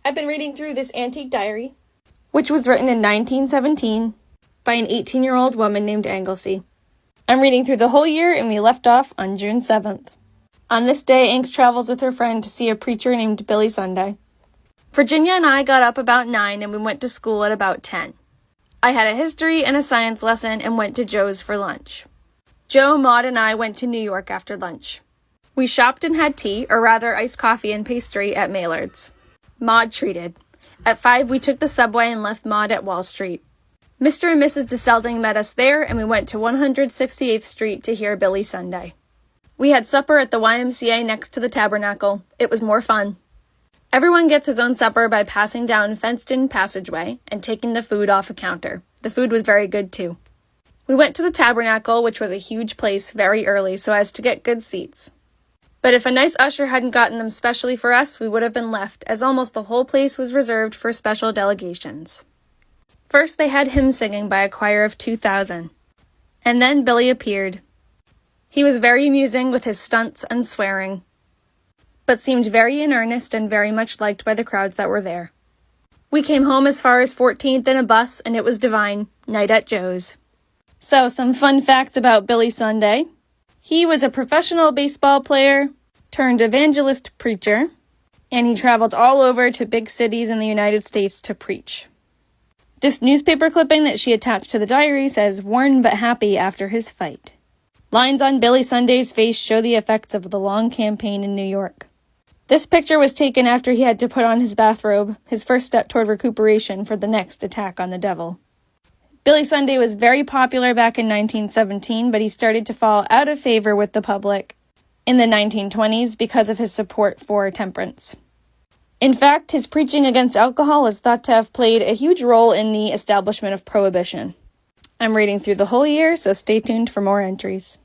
I've been reading through this antique diary, which was written in 1917 by an 18-year-old woman named Anglesey. I'm reading through the whole year, and we left off on June 7th. On this day, Anx travels with her friend to see a preacher named Billy Sunday. Virginia and I got up about 9, and we went to school at about 10. I had a history and a science lesson and went to Joe's for lunch. Joe, Maud, and I went to New York after lunch. We shopped and had tea, or rather iced coffee and pastry, at Maillard's. Maud treated. At 5, we took the subway and left Maud at Wall Street. Mr. and Mrs. DeSelding met us there, and we went to 168th Street to hear Billy Sunday. We had supper at the YMCA next to the Tabernacle. It was more fun. Everyone gets his own supper by passing down fenced-in passageway and taking the food off a counter. The food was very good, too. We went to the Tabernacle, which was a huge place, very early, so as to get good seats. But if a nice usher hadn't gotten them specially for us, we would have been left, as almost the whole place was reserved for special delegations. First, they had hymn singing by a choir of 2,000. And then Billy appeared. He was very amusing with his stunts and swearing, but seemed very in earnest and very much liked by the crowds that were there. We came home as far as 14th in a bus, and it was divine, night at Joe's. So, some fun facts about Billy Sunday. He was a professional baseball player turned evangelist preacher, and he traveled all over to big cities in the United States to preach. This newspaper clipping that she attached to the diary says, "Worn but happy after his fight." Lines on Billy Sunday's face show the effects of the long campaign in New York. This picture was taken after he had to put on his bathrobe, his first step toward recuperation for the next attack on the devil. Billy Sunday was very popular back in 1917, but he started to fall out of favor with the public in the 1920s because of his support for temperance. In fact, his preaching against alcohol is thought to have played a huge role in the establishment of prohibition. I'm reading through the whole year, so stay tuned for more entries.